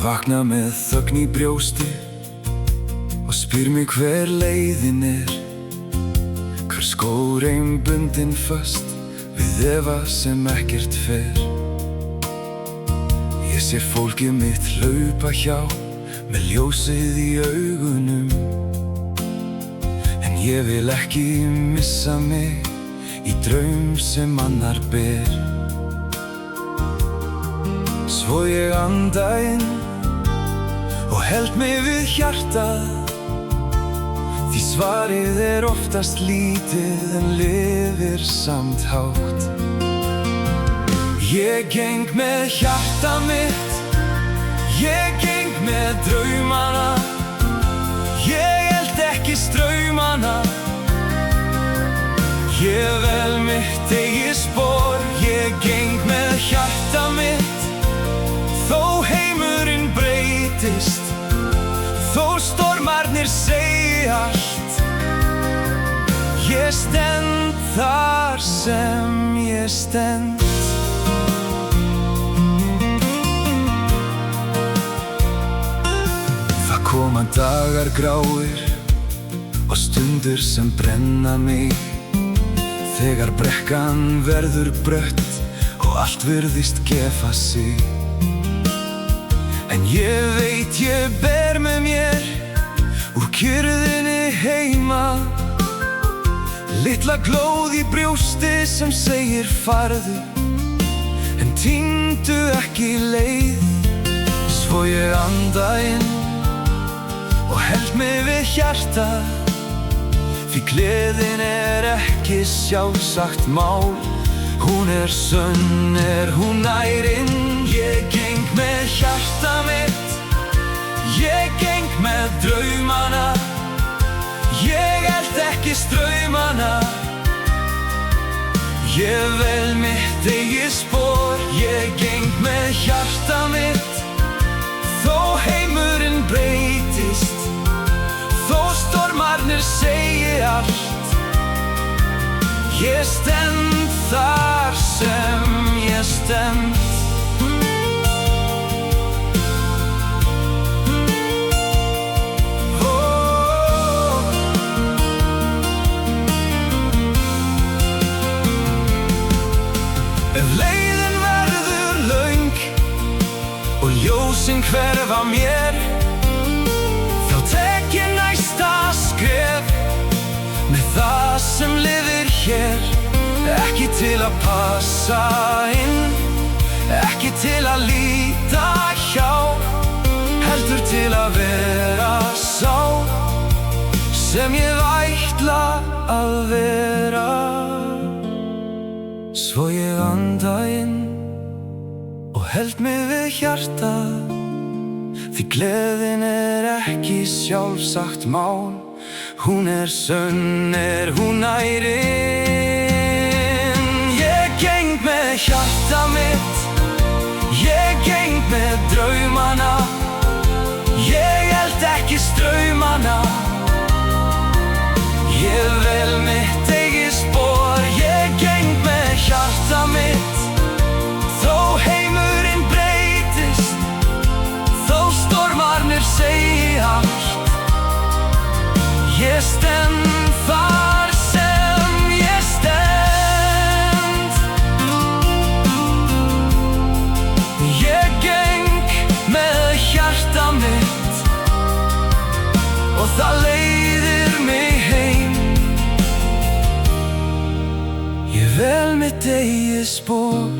vakna með þögn í brjósti og spyr mig hver leiðin hver skór einbundin föst við efa sem ekkert fer. Ég sé fólkið mitt hlaupa hjá með ljósið í augunum, en ég vil ekki missa mig í draum sem annar ber. Svo ég anda inn og held mig við hjartað, því svarið oftast lítið en lifir samt hátt. Ég geng með hjarta mitt, ég geng með draumana, ég held ekki straumana. Ég vel mitt eigið spor, ég geng með hjarta mitt, þó heimurinn breytist, þó stormarnir segja allt. Ég stend þar sem ég stend. Það koma dagar gráir og stundir sem brenna mig, þegar brekkan verður brött og allt virðist gefa sig. En ég veit ég ber með mér úr kyrrðinni heima litla glóð í brjósti sem segir farðu, en týndu ekki leið. Svo ég anda inn og held mig við hjartað, því gleðin ekki sjálfsagt mál. Hún sönn, hún nær inn. Ég geng með hjarta mitt, ég geng með draumana, ég held ekki straumana. Ég vel mitt eigið spor, ég geng með hjarta mitt, þó heimurinn breytist, þó stormarnir segi allt. Ég stend þar sem ég stend. Ef leiðin verður löng og ljósin hverfa mér, þá tek ég næsta skref með það sem lifir hér. Ekki til að passa inn, ekki til að líta hjá, heldur til að vera sá sem ég ætla að vera. Svo ég anda inn og held mig við hjartað, því gleðin ekki sjálfsagt mál. Hún sönn, hún nær inn. Ég geng með hjarta mitt, ég geng með draumana, ég held ekki straumana. Ég vel mitt eigið spor, ég geng með hjarta mitt, þó heimurinn breytist, þó stormarnir segja allt. Ég stend þar sem ég stend. Ég geng með hjarta mitt og það leiðir mig heim. Ég vel mitt eigið spor,